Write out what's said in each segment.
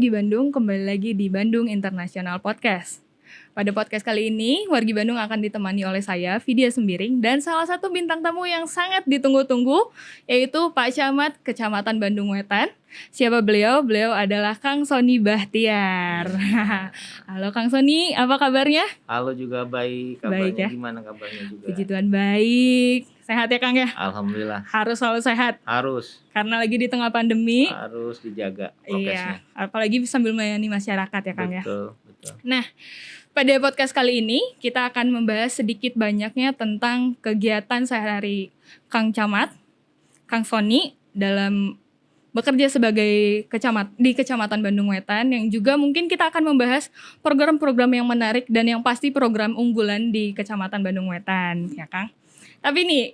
Wargi Bandung, kembali lagi di Bandung International Podcast. Pada podcast kali ini, Wargi Bandung akan ditemani oleh saya, Vidya Sembiring, dan salah satu bintang tamu yang sangat ditunggu-tunggu, yaitu Pak Camat Kecamatan Bandung Wetan. Siapa beliau? Beliau adalah Kang Sony Bahtiar. Halo Kang Sony, apa kabarnya? Halo juga baik, kabarnya Baik ya? gimana kabarnya juga? Puji Tuhan baik. Sehat ya Kang ya? Alhamdulillah. Harus selalu sehat. Harus. Karena lagi di tengah pandemi. Harus dijaga Iya, prokesnya. apalagi sambil melayani masyarakat ya Kang ya. Betul. Nah, pada podcast kali ini kita akan membahas sedikit banyaknya tentang kegiatan sehari-hari Kang Camat, Kang Sony dalam bekerja sebagai di Kecamatan Bandung Wetan, yang juga mungkin kita akan membahas program-program yang menarik dan yang pasti program unggulan di Kecamatan Bandung Wetan, ya Kang. Tapi nih,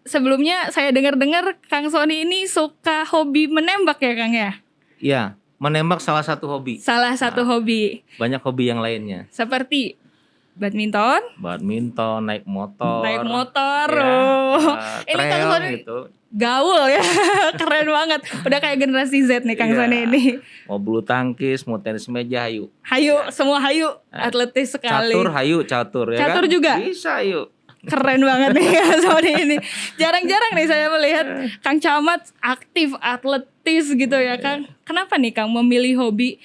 sebelumnya saya dengar-dengar Kang Sony ini suka hobi menembak ya Kang ya? Iya, menembak salah satu hobi. Salah satu hobi. Banyak hobi yang lainnya. Seperti badminton, naik motor. Ya, ini trail Kang Sony gitu. gaul ya. Keren banget. Udah kayak generasi Z nih Kang Sony ini. Mau bulu tangkis, mau tenis meja, hayu. Semua hayu, atletis sekali. Catur ya Catur kan? juga? Bisa, yuk. Keren banget nih Kang Sony ini. Jarang-jarang nih saya melihat Kang Camat aktif, atletis gitu ya Kang. Kenapa nih Kang memilih hobi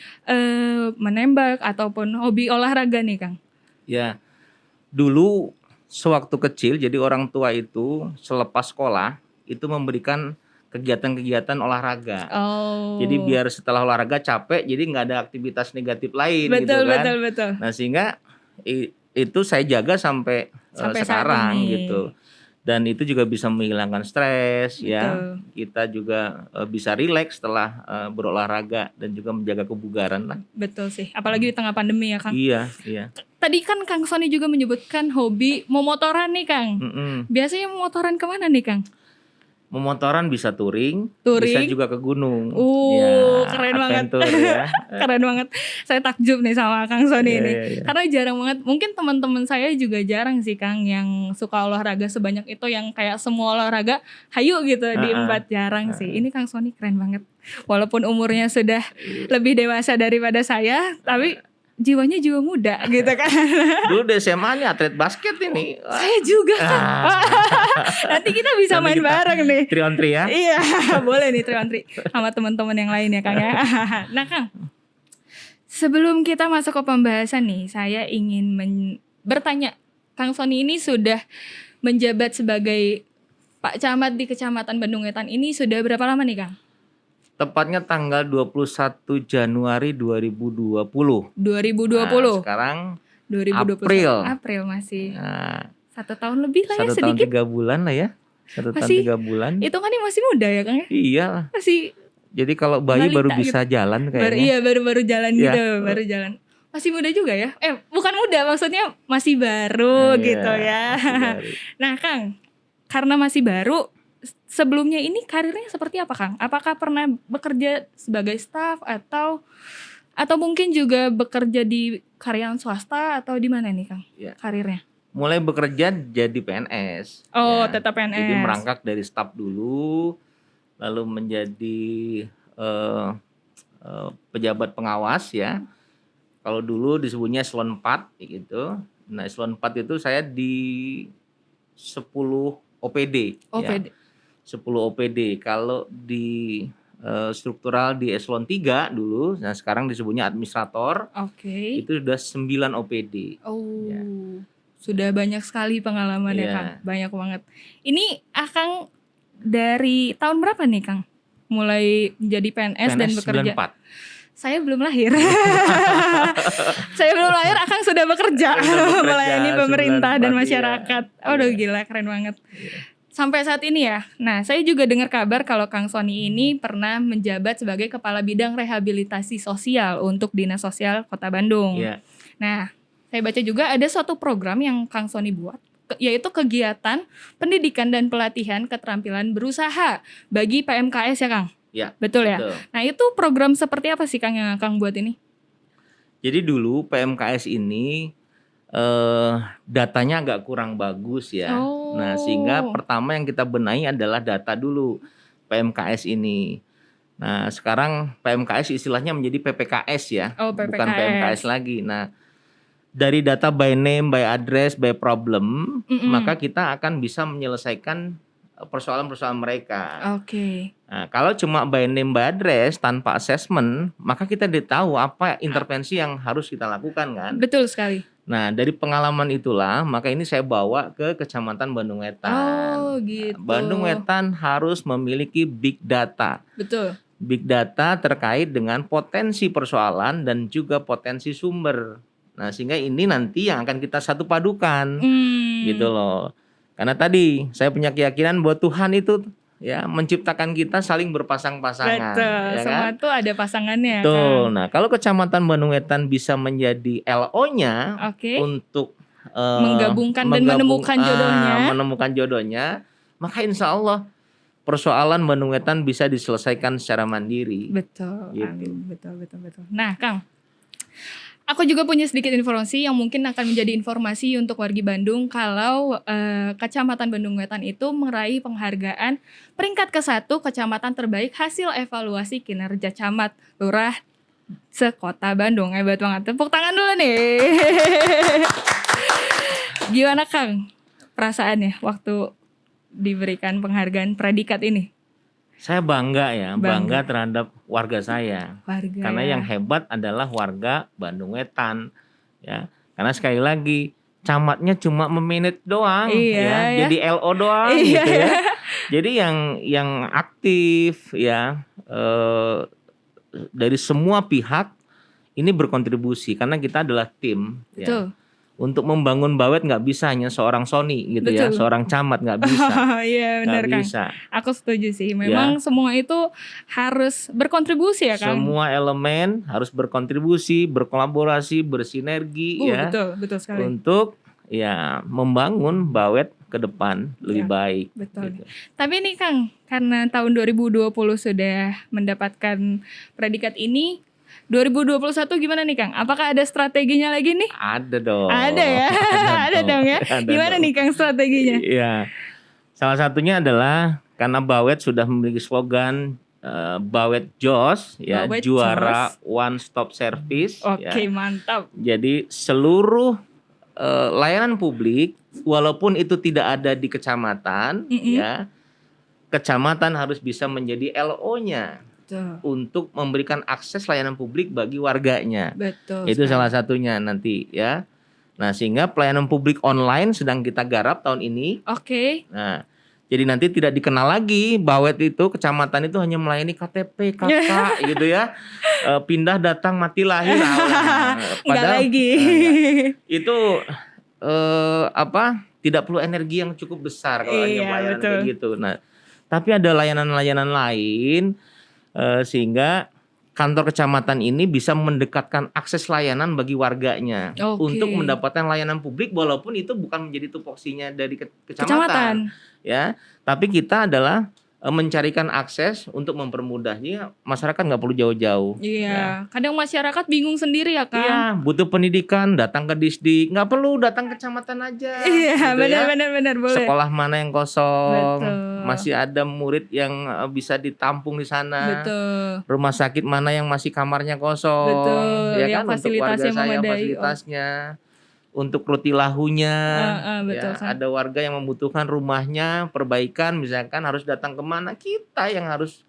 menembak ataupun hobi olahraga nih Kang? Ya, dulu sewaktu kecil, jadi orang tua itu selepas sekolah itu memberikan kegiatan-kegiatan olahraga. Oh. Jadi biar setelah olahraga capek, jadi nggak ada aktivitas negatif lain gitu kan. Betul. Nah sehingga itu saya jaga sampai sekarang gitu. Dan itu juga bisa menghilangkan stres ya. Kita juga bisa rileks setelah berolahraga dan juga menjaga kebugaran lah. Betul sih, apalagi di tengah pandemi ya Kang. Iya. Tadi kan Kang Sony juga menyebutkan hobi memotoran nih Kang. Biasanya memotoran kemana nih Kang? Memotoran bisa touring, bisa juga ke gunung. Keren banget. Ya. Keren banget. Saya takjub nih sama Kang Sony ini. Iya. Karena jarang banget. Mungkin teman-teman saya juga jarang sih Kang yang suka olahraga sebanyak itu, yang kayak semua olahraga hayu gitu diembat, jarang sih. Ini Kang Sony keren banget. Walaupun umurnya sudah lebih dewasa daripada saya, tapi jiwanya jiwa muda gitu kan. Dulu di SMA nih atlet basket ini. Saya juga kan. Nanti kita bisa main bareng nih. 3 on 3 ya. Iya, boleh nih 3 on 3 sama teman-teman yang lain ya Kang ya. Nah Kang, sebelum kita masuk ke pembahasan nih, saya ingin bertanya, Kang Sony ini sudah menjabat sebagai Pak Camat di Kecamatan Bandung Wetan ini sudah berapa lama nih Kang? Tepatnya tanggal 21 Januari 2020. 2020. Nah, sekarang 2021. April masih. Nah, 1 tahun lebih lah ya, 1 sedikit. tahun 3 bulan lah ya. 1 tahun 3 bulan. Itu kan masih muda ya Kang ya? Iya. Masih. Jadi kalau bayi balita baru bisa gitu. jalan kayaknya. Baru jalan gitu, baru jalan. Masih muda juga ya? Bukan muda, maksudnya masih baru gitu ya. Nah Kang, karena masih baru, sebelumnya ini karirnya seperti apa Kang? Apakah pernah bekerja sebagai staf atau mungkin juga bekerja di karyawan swasta atau di mana nih Kang karirnya? Mulai bekerja jadi PNS. Tetap PNS. Jadi merangkak dari staf dulu, lalu menjadi pejabat pengawas ya. Kalau dulu disebutnya eselon 4 gitu. Nah eselon 4 itu saya di 10 OPD. Ya. 10 OPD. Kalau di struktural di eselon 3 dulu, nah sekarang disebutnya administrator. Itu sudah 9 OPD. Ya. Sudah banyak sekali pengalaman ya Kang, banyak banget. Ini Akang dari tahun berapa nih Kang? Mulai menjadi PNS dan bekerja? 94. Saya belum lahir. Akang sudah bekerja melayani pemerintah dan masyarakat. Gila, keren banget. Sampai saat ini ya. Nah, saya juga dengar kabar kalau Kang Sony ini pernah menjabat sebagai Kepala Bidang Rehabilitasi Sosial untuk Dinas Sosial Kota Bandung. Nah, saya baca juga ada suatu program yang Kang Sony buat, yaitu kegiatan pendidikan dan pelatihan keterampilan berusaha bagi PMKS ya Kang? Ya, betul ya? Betul. Nah itu program seperti apa sih Kang yang Kang buat ini? Jadi dulu PMKS ini datanya agak kurang bagus ya. Nah sehingga pertama yang kita benahi adalah data dulu PMKS ini. Nah, sekarang PMKS istilahnya menjadi PPKS ya, Oh, bukan PPKS. PMKS lagi. Nah, dari data by name, by address, by problem, maka kita akan bisa menyelesaikan persoalan-persoalan mereka. Oke. Nah, kalau cuma by name, by address tanpa assessment, maka kita tidak tahu apa intervensi yang harus kita lakukan kan. Betul sekali. Nah, dari pengalaman itulah, maka ini saya bawa ke Kecamatan Bandung Wetan. Oh, gitu. Bandung Wetan harus memiliki big data. Betul. Big data terkait dengan potensi persoalan dan juga potensi sumber. Nah, sehingga ini nanti yang akan kita satu padukan, gitu loh. Karena tadi saya punya keyakinan bahwa Tuhan itu ya menciptakan kita saling berpasang-pasangan. Betul, Ya semua kan? tuh ada pasangannya. Betul. Kang. Nah, kalau Kecamatan Bandung Wetan bisa menjadi LO-nya untuk menggabungkan dan menemukan jodohnya. Menemukan jodohnya, maka insya Allah persoalan Bandung Wetan bisa diselesaikan secara mandiri. Betul, Gitu. betul. Nah, Kang, aku juga punya sedikit informasi yang mungkin akan menjadi informasi untuk wargi Bandung kalau Kecamatan Bandung Wetan itu meraih penghargaan peringkat ke-1 Kecamatan terbaik hasil evaluasi kinerja camat lurah sekota Bandung. Hebat banget. Tepuk tangan dulu nih. Gimana Kang perasaannya waktu diberikan penghargaan predikat ini? Saya bangga terhadap warga saya. Karena yang hebat adalah warga Bandung Wetan, ya. Karena sekali lagi camatnya cuma memanage doang, ya. Jadi LO doang, gitu ya. Jadi yang aktif, ya, dari semua pihak ini berkontribusi karena kita adalah tim, ya. Untuk membangun Bawet nggak bisa hanya seorang Sony gitu. Betul. Ya, seorang camat nggak bisa. Iya benar Kang. Aku setuju sih. Memang semua itu harus berkontribusi ya Kang. Semua elemen harus berkontribusi, berkolaborasi, bersinergi ya. Betul sekali. Untuk ya membangun Bawet ke depan lebih baik. Betul. Gitu. Tapi nih Kang, karena tahun 2020 sudah mendapatkan predikat ini. 2021 gimana nih Kang? Apakah ada strateginya lagi nih? Ada dong. Ada ya? Ada dong ya? Gimana nih Kang strateginya? Iya. Salah satunya adalah karena Bawet sudah memiliki slogan Bawet Jos, ya, Bawet juara Jos. one stop service. Oke, mantap. Jadi seluruh layanan publik walaupun itu tidak ada di kecamatan, ya, kecamatan harus bisa menjadi LO-nya. Untuk memberikan akses layanan publik bagi warganya. Betul. Itu salah satunya nanti ya. Nah, sehingga pelayanan publik online sedang kita garap tahun ini. Oke. Nah, jadi nanti tidak dikenal lagi Bawet itu kecamatan itu hanya melayani KTP, KK gitu ya. Pindah datang mati lahir. Padahal lagi. Itu tidak perlu energi yang cukup besar kalau hanya pelayanan kayak gitu. Nah, tapi ada layanan-layanan lain sehingga kantor kecamatan ini bisa mendekatkan akses layanan bagi warganya untuk mendapatkan layanan publik walaupun itu bukan menjadi tupoksinya dari kecamatan. Ya, tapi kita adalah mencarikan akses untuk mempermudahnya, masyarakat nggak perlu jauh-jauh. Iya, ya. Kadang masyarakat bingung sendiri ya Kang. Iya, butuh pendidikan datang ke Disdik, nggak perlu datang ke kecamatan aja. Iya, gitu benar boleh. Sekolah mana yang kosong, masih ada murid yang bisa ditampung di sana. Betul. Rumah sakit mana yang masih kamarnya kosong. Betul. Ya kan, untuk warga saya fasilitasnya. Untuk roti lahunya, betul, ya, ada warga yang membutuhkan rumahnya, perbaikan misalkan harus datang kemana, kita yang harus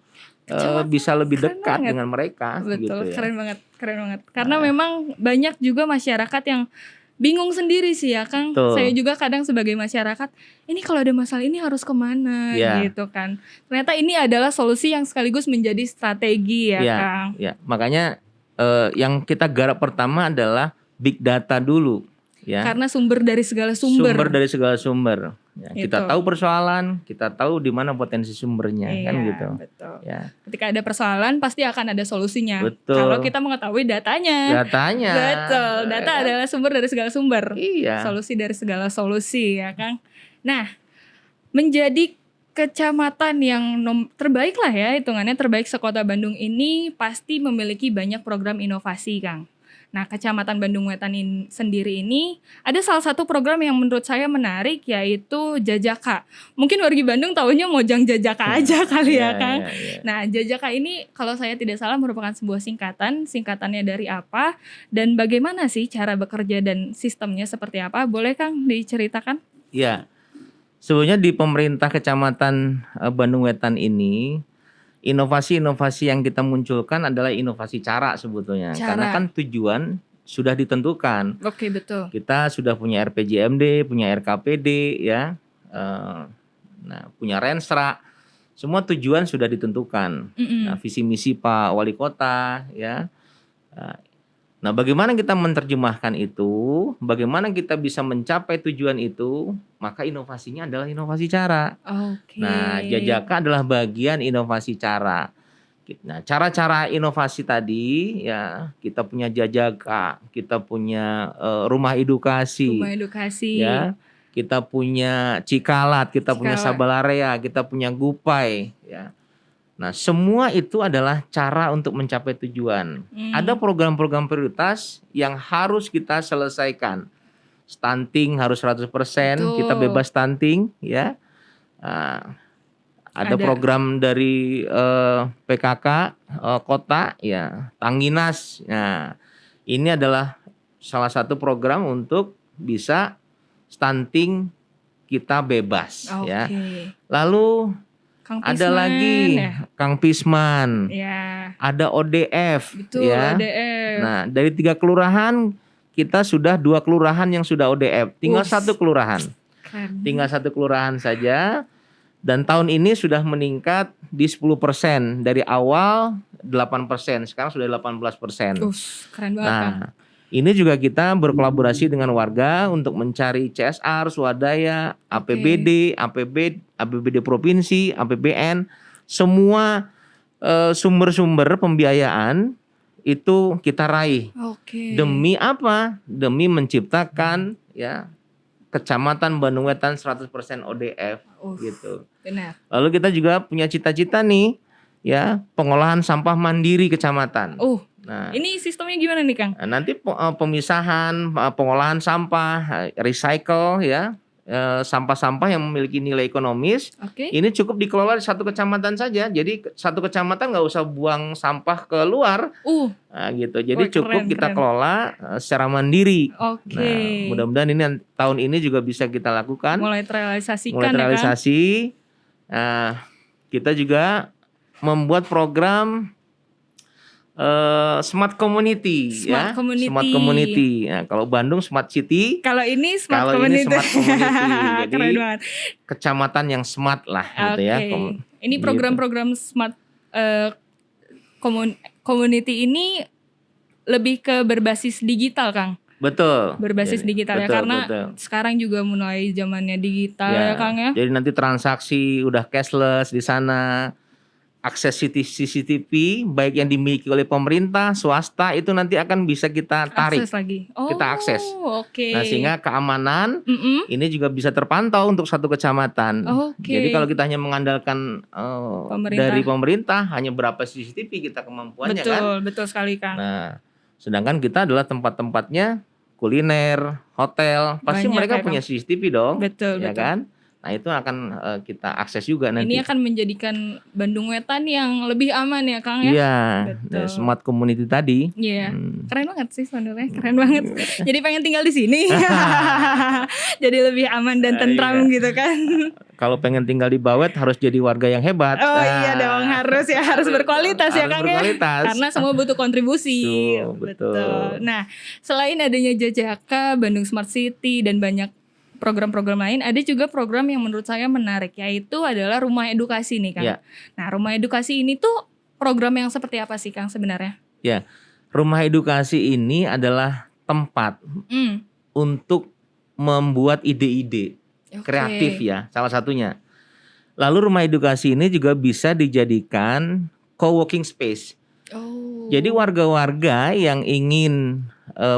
bisa lebih dekat dengan mereka. Betul, gitu ya. keren banget. Karena memang banyak juga masyarakat yang bingung sendiri sih ya Kang. Saya juga kadang sebagai masyarakat, ini kalau ada masalah ini harus kemana gitu kan. Ternyata ini adalah solusi yang sekaligus menjadi strategi ya Kang. Ya, makanya yang kita garap pertama adalah big data dulu. Ya. Karena sumber dari segala sumber. Ya, kita tahu persoalan, kita tahu di mana potensi sumbernya, kan gitu. Betul. Ya. Ketika ada persoalan pasti akan ada solusinya. Betul. Kalau kita mengetahui datanya. Betul. Data adalah sumber dari segala sumber. Iya. Solusi dari segala solusi ya Kang. Nah, menjadi kecamatan yang terbaik lah ya, hitungannya terbaik sekota Bandung ini pasti memiliki banyak program inovasi Kang. Nah, Kecamatan Bandung Wetan sendiri ini ada salah satu program yang menurut saya menarik, yaitu Jajaka. Mungkin wargi Bandung taunya Mojang Jajaka aja kali ya, Kang. Nah, Jajaka ini kalau saya tidak salah merupakan sebuah singkatannya dari apa, dan bagaimana sih cara bekerja dan sistemnya seperti apa? Boleh Kang diceritakan? Ya, sebenarnya di pemerintah Kecamatan Bandung Wetan ini, inovasi-inovasi yang kita munculkan adalah inovasi cara sebetulnya. Karena kan tujuan sudah ditentukan. Oke, betul. Kita sudah punya RPJMD, punya RKPD, ya, punya Renstra. Semua tujuan sudah ditentukan. Nah, visi misi Pak Wali Kota, ya. Nah, bagaimana kita menerjemahkan itu, bagaimana kita bisa mencapai tujuan itu, maka inovasinya adalah inovasi cara. Nah, Jajaka adalah bagian inovasi cara. Nah, cara-cara inovasi tadi, ya, kita punya Jajaka, kita punya rumah edukasi, ya, kita punya Cikalat, kita punya Sabalarea, kita punya Gupai, ya. Nah, semua itu adalah cara untuk mencapai tujuan. Ada program-program prioritas yang harus kita selesaikan. Stunting harus 100%, kita bebas stunting, ya. Ada program dari PKK kota, ya, Tangginas. Nah, ini adalah salah satu program untuk bisa stunting kita bebas, ya. Lalu ada lagi Kang Pisman, ada ODF, ya. Nah, dari 3 kelurahan kita sudah 2 kelurahan yang sudah ODF, tinggal 1 kelurahan, tinggal 1 kelurahan saja. Dan tahun ini sudah meningkat di 10%, dari awal 8%, sekarang sudah 18%. Keren banget. Nah, ini juga kita berkolaborasi dengan warga untuk mencari CSR, swadaya, APBD, APBD provinsi, APBN, semua sumber-sumber pembiayaan itu kita raih. Demi apa? Demi menciptakan, ya, Kecamatan Bandung Wetan 100% ODF, gitu. Benar. Lalu kita juga punya cita-cita nih, ya, pengolahan sampah mandiri kecamatan. Nah, ini sistemnya gimana nih, Kang? Nanti pemisahan, pengolahan sampah, recycle, ya, sampah-sampah yang memiliki nilai ekonomis. Ini cukup dikelola di 1 kecamatan saja. Jadi 1 kecamatan nggak usah buang sampah ke luar, nah, gitu. Jadi cukup kita kelola secara mandiri. Nah, mudah-mudahan ini tahun ini juga bisa kita lakukan. Mulai terrealisasi. Nah, kita juga membuat program Smart Community, Smart Community. Nah, kalau Bandung Smart City, kalau ini Smart Community. Jadi keren banget. Kecamatan yang smart lah, gitu ya. Ini program-program Smart Community ini lebih ke berbasis digital, Kang. Betul. Berbasis digital, ya, karena sekarang juga mulai zamannya digital, ya, Kang, ya. Jadi nanti transaksi udah cashless di sana. Akses CCTV baik yang dimiliki oleh pemerintah, swasta, itu nanti akan bisa kita tarik. Kita akses. Nah, sehingga keamanan ini juga bisa terpantau untuk 1 kecamatan. Jadi kalau kita hanya mengandalkan dari pemerintah, hanya berapa CCTV kita kemampuannya, kan? Betul sekali, Kang. Nah, sedangkan kita adalah tempat-tempatnya kuliner, hotel, pasti mereka punya CCTV dong, ya kan? Nah, itu akan kita akses juga nanti. Ini akan menjadikan Bandung Wetan yang lebih aman, ya, Kang, ya? Iya, Smart Community tadi. Iya, keren banget sih sebenarnya, keren banget. Jadi pengen tinggal di sini. Jadi lebih aman dan tentram, gitu kan. Kalau pengen tinggal di Bawet harus jadi warga yang hebat. Iya dong, harus berkualitas, ya, Kang, ya. Karena semua butuh kontribusi. Betul. Nah, selain adanya Jajaka, Bandung Smart City, dan banyak program-program lain, ada juga program yang menurut saya menarik, yaitu adalah rumah edukasi nih, Kang. Nah, rumah edukasi ini tuh program yang seperti apa sih, Kang, sebenarnya? Ya, rumah edukasi ini adalah tempat untuk membuat ide-ide kreatif, ya, salah satunya. Lalu rumah edukasi ini juga bisa dijadikan co-working space. Jadi warga-warga yang ingin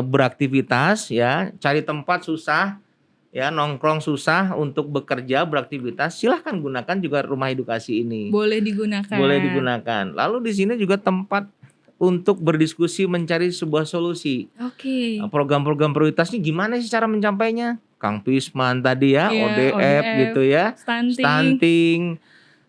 beraktivitas, ya, cari tempat susah, ya, nongkrong susah untuk bekerja, beraktivitas, silahkan gunakan juga rumah edukasi ini. Boleh digunakan. Lalu di sini juga tempat untuk berdiskusi mencari sebuah solusi. Oke. Program-program prioritasnya gimana sih cara mencapainya? Kang Pisman tadi ya, Iya, ODF gitu ya, stunting,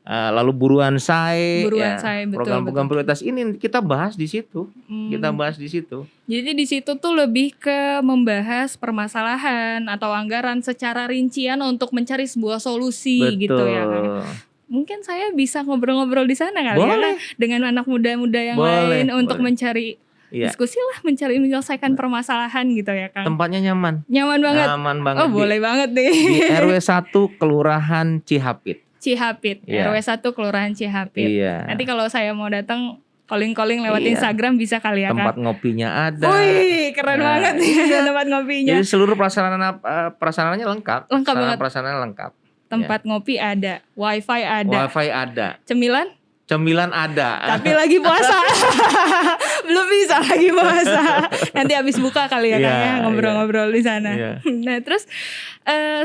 lalu buruan saya, betul. program-program prioritas ini kita bahas di situ. Kita bahas di situ. Jadi di situ tuh lebih ke membahas permasalahan atau anggaran secara rincian untuk mencari sebuah solusi. Betul. Gitu ya Kang. Mungkin saya bisa ngobrol-ngobrol di sana kali Boleh. ya dengan anak muda-muda yang Boleh, lain untuk boleh. mencari Iya. diskusi lah, menyelesaikan permasalahan gitu ya Kang. Tempatnya nyaman. Nyaman banget. Nyaman banget. Oh, boleh banget nih. Di RW 1 Kelurahan Cihapit. Iya. RW 1 Kelurahan Cihapit. Iya. Nanti kalau saya mau datang calling lewat Iya. Instagram bisa kali ya Kang. Tempat ngopinya ada. Wih, keren banget nih tempat ngopinya. Jadi seluruh prasarananya lengkap. Lengkap banget. Prasarananya lengkap. Tempat ngopi ada, wifi ada. Wifi ada. Cemilan ada. tapi lagi puasa. Belum bisa lagi puasa. Nanti habis buka kali ya Kang ya, ngobrol-ngobrol di sana. Nah, terus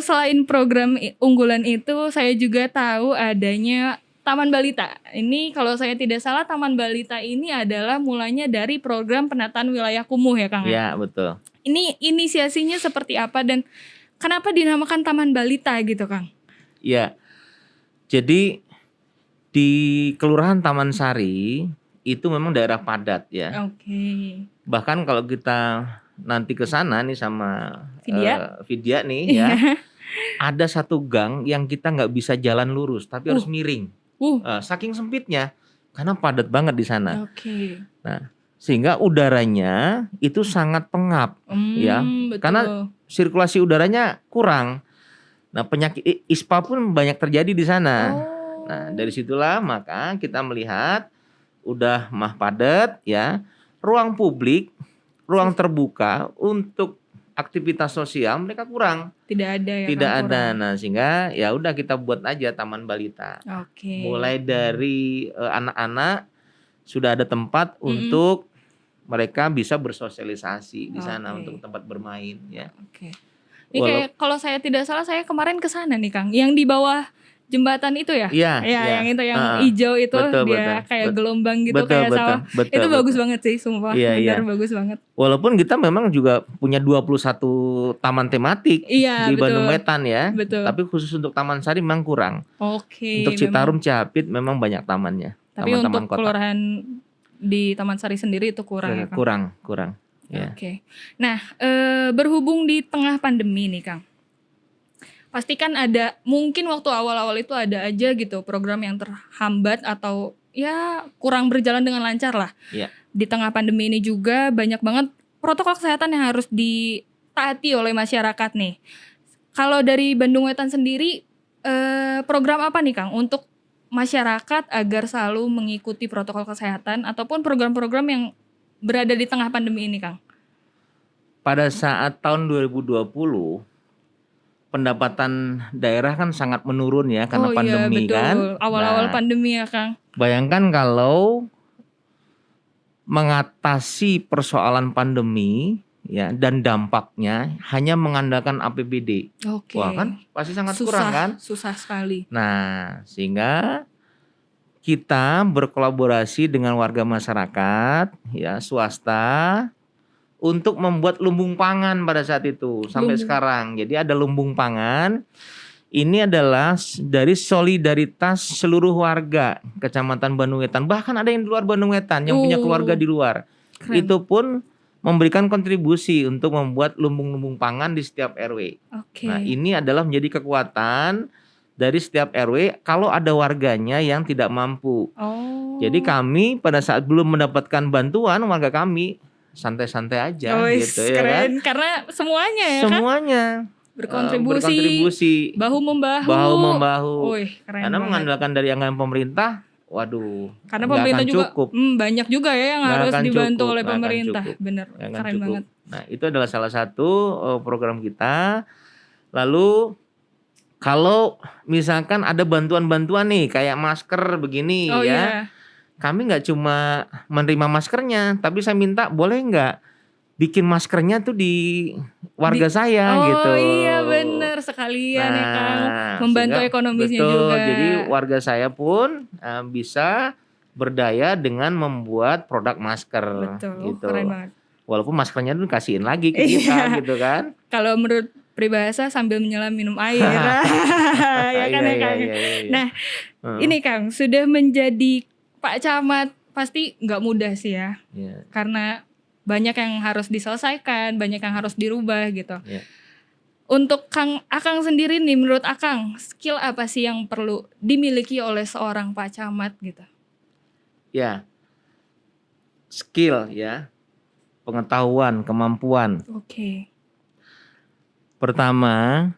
selain program unggulan itu, saya juga tahu adanya Taman Balita. Ini kalau saya tidak salah, Taman Balita ini adalah mulanya dari program penataan wilayah kumuh ya Kang? Iya, betul. Ini inisiasinya seperti apa dan kenapa dinamakan Taman Balita gitu Kang? Iya. Jadi di Kelurahan Taman Sari itu memang daerah padat ya. Oke. Bahkan kalau kita nanti ke sana nih sama Vidya nih ya. Ada satu gang yang kita nggak bisa jalan lurus tapi harus miring. Saking sempitnya karena padat banget di sana. Oke. Nah, sehingga udaranya itu sangat pengap ya. Betul. Karena sirkulasi udaranya kurang. Nah, penyakit ISPA pun banyak terjadi di sana. Nah, dari situlah maka kita melihat udah mah padat ya, ruang publik, ruang terbuka untuk aktivitas sosial mereka kurang. Tidak ada ya. Tidak ada. Nah, sehingga ya udah kita buat aja Taman Balita. Oke. Mulai dari anak-anak sudah ada tempat untuk mereka bisa bersosialisasi di sana untuk tempat bermain ya. Oke. Ini kayak kalau saya tidak salah saya kemarin ke sana nih Kang, yang di bawah jembatan itu ya? Iya, yang itu yang hijau itu dia kayak gelombang gitu kayak sawah. Itu bagus banget sih sumpah. Benar bagus banget. Walaupun kita memang juga punya 21 taman tematik di Bandung Wetan ya. Betul. Tapi khusus untuk Taman Sari memang kurang. Oke. Untuk Citarum Cihapit memang banyak tamannya. Tapi untuk kelurahan di Taman Sari sendiri itu kurang ya Kang? Kurang. Ya. Oke. Nah, berhubung di tengah pandemi nih Kang. Pastikan ada, mungkin waktu awal-awal itu ada aja gitu program yang terhambat atau ya kurang berjalan dengan lancar lah. Ya. Di tengah pandemi ini juga banyak banget protokol kesehatan yang harus ditaati oleh masyarakat nih. Kalau dari Bandung Wetan sendiri, program apa nih Kang untuk masyarakat agar selalu mengikuti protokol kesehatan ataupun program-program yang berada di tengah pandemi ini Kang? Pada saat tahun 2020 pendapatan daerah kan sangat menurun ya karena pandemi kan. Awal-awal pandemi ya Kang. Bayangkan kalau mengatasi persoalan pandemi ya dan dampaknya hanya mengandalkan APBD. Wah kan pasti sangat kurang kan? Susah sekali. Nah, sehingga kita berkolaborasi dengan warga masyarakat ya swasta untuk membuat lumbung pangan pada saat itu sampai sekarang. Jadi ada lumbung pangan. Ini adalah dari solidaritas seluruh warga Kecamatan Bandung Wetan. Bahkan ada yang di luar Bandung Wetan yang punya keluarga di luar. Keren. Itu pun memberikan kontribusi untuk membuat lumbung-lumbung pangan di setiap RW. Nah, ini adalah menjadi kekuatan dari setiap RW kalau ada warganya yang tidak mampu. Jadi kami pada saat belum mendapatkan bantuan, warga kami santai-santai aja gitu ya keren. kan. Karena semuanya ya semuanya kan? Berkontribusi bahu membahu. Keren. Karena mengandalkan dari anggaran pemerintah, waduh. Karena pemerintah juga banyak juga ya yang harus dibantu oleh pemerintah. Bener, keren banget. Nah, itu adalah salah satu program kita. Lalu kalau misalkan ada bantuan-bantuan nih kayak masker begini kami nggak cuma menerima maskernya, tapi saya minta boleh nggak bikin maskernya tuh di warga saya gitu. Oh iya bener sekalian ya Kang, membantu ekonomisnya juga. Jadi warga saya pun bisa berdaya dengan membuat produk masker. Betul, gitu. keren banget. Walaupun maskernya tuh kasihin lagi ke kita gitu kan. Kalau menurut peribahasa sambil menyelam minum air. Ya kan ya Kang. Nah, ini Kang sudah menjadi Pak Camat pasti nggak mudah sih ya. Karena banyak yang harus diselesaikan, banyak yang harus dirubah gitu. Untuk Akang sendiri nih, menurut Akang skill apa sih yang perlu dimiliki oleh seorang Pak Camat gitu? Ya, skill ya, pengetahuan, kemampuan. Oke. Pertama,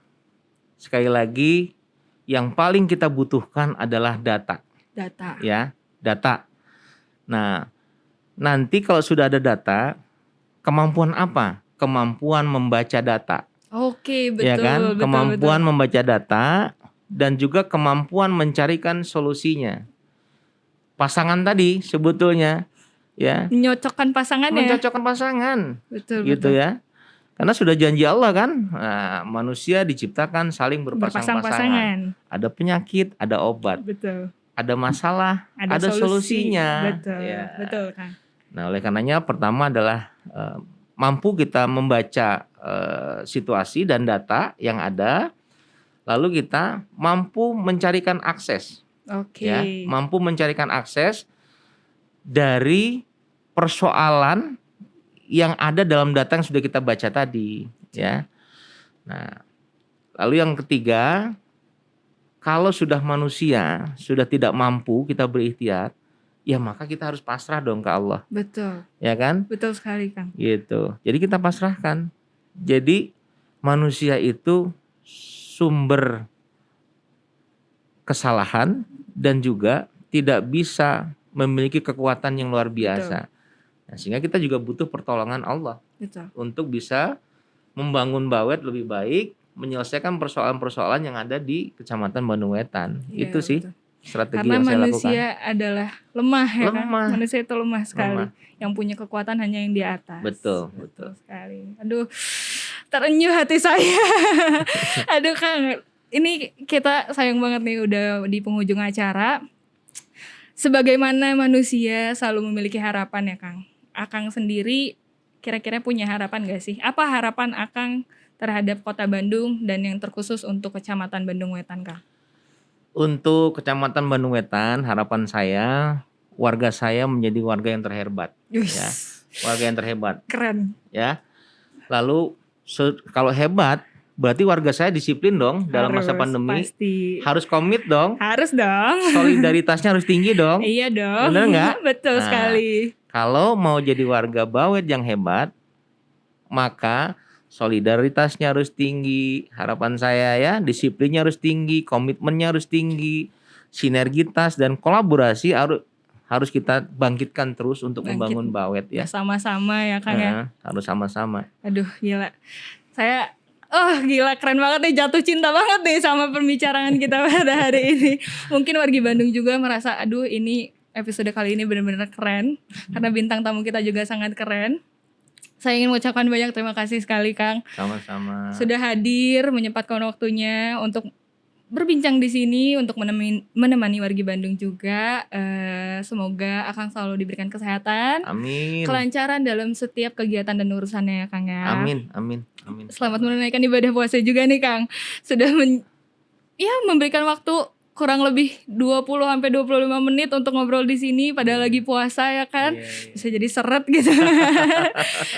sekali lagi yang paling kita butuhkan adalah data. Data. Ya, data. Nah, nanti kalau sudah ada data, kemampuan apa? Kemampuan membaca data. Oke, betul. Ya kan? Betul, kemampuan betul. membaca data dan juga kemampuan mencarikan solusinya. Pasangan tadi sebetulnya ya. Menyocokkan pasangan ya. Mencocokkan pasangan. Betul, gitu betul. Ya. Karena sudah janji Allah kan, manusia diciptakan saling berpasang-pasangan. Ada penyakit, ada obat. Betul. Ada masalah, ada solusinya. Betul, betul Kang. Nah, oleh karenanya pertama adalah mampu kita membaca situasi dan data yang ada, lalu kita mampu mencarikan akses. Oke. Ya, mampu mencarikan akses dari persoalan yang ada dalam data yang sudah kita baca tadi, ya. Nah, lalu yang ketiga, kalau sudah manusia sudah tidak mampu kita berikhtiar, ya maka kita harus pasrah dong ke Allah. Betul. Ya kan? Betul sekali Kang. Gitu. Jadi kita pasrahkan. Jadi manusia itu sumber kesalahan dan juga tidak bisa memiliki kekuatan yang luar biasa. Betul. Nah, sehingga kita juga butuh pertolongan Allah. Betul. Untuk bisa membangun Bawet lebih baik, menyelesaikan persoalan-persoalan yang ada di Kecamatan Bandung Wetan. Ya, itu sih strategi karena yang saya lakukan. Karena manusia adalah lemah ya kan. Manusia itu lemah sekali. Yang punya kekuatan hanya yang di atas. Betul sekali. Aduh, terenyuh hati saya. Aduh Kang, ini kita sayang banget nih udah di penghujung acara. Sebagaimana manusia selalu memiliki harapan ya Kang. Akang sendiri kira-kira punya harapan gak sih? Apa harapan Akang terhadap Kota Bandung dan yang terkhusus untuk Kecamatan Bandung Wetan Kang? Untuk Kecamatan Bandung Wetan, harapan saya warga saya menjadi warga yang terhebat. Ya. Warga yang terhebat. Keren. Ya. Lalu kalau hebat berarti warga saya disiplin dong dalam masa pandemi. Pasti. Harus komit dong. Harus dong. Solidaritasnya harus tinggi dong. Iya dong. Benar nggak? Betul sekali. Kalau mau jadi warga Bawet yang hebat, maka solidaritasnya harus tinggi. Harapan saya ya, disiplinnya harus tinggi, komitmennya harus tinggi, sinergitas dan kolaborasi harus kita bangkitkan terus untuk membangun Bawet ya. Sama-sama ya Kang ya. Harus sama-sama. Aduh gila. Saya gila keren banget nih, jatuh cinta banget nih sama pembicaraan kita pada hari ini. Mungkin wargi Bandung juga merasa aduh ini episode kali ini benar-benar keren karena bintang tamu kita juga sangat keren. Saya ingin mengucapkan banyak terima kasih sekali Kang. Sama-sama. Sudah hadir, menyempatkan waktunya untuk berbincang di sini, untuk menemani wargi Bandung juga. Semoga Akang selalu diberikan kesehatan. Amin. Kelancaran dalam setiap kegiatan dan urusannya ya Kang ya. Amin. Selamat menunaikan ibadah puasa juga nih Kang. Sudah memberikan waktu kurang lebih 20-25 menit untuk ngobrol di sini padahal lagi puasa ya kan. Bisa jadi seret gitu.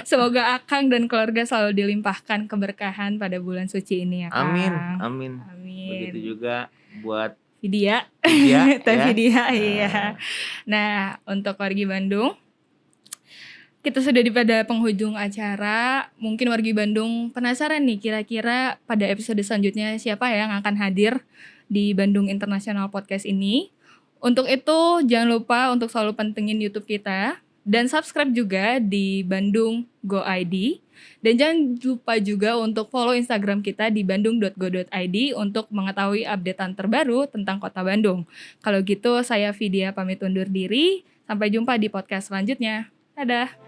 Semoga Akang dan keluarga selalu dilimpahkan keberkahan pada bulan suci ini ya Kang. Amin. Begitu juga buat Vidya. Teh Vidya iya. Nah, untuk wargi Bandung kita sudah pada penghujung acara. Mungkin wargi Bandung penasaran nih kira-kira pada episode selanjutnya siapa yang akan hadir di Bandung International Podcast ini. Untuk itu jangan lupa untuk selalu pantengin YouTube kita dan subscribe juga di Bandung Go ID. Dan jangan lupa juga untuk follow Instagram kita di bandung.go.id untuk mengetahui updatean terbaru tentang Kota Bandung. Kalau gitu saya Vidya pamit undur diri. Sampai jumpa di podcast selanjutnya. Dadah.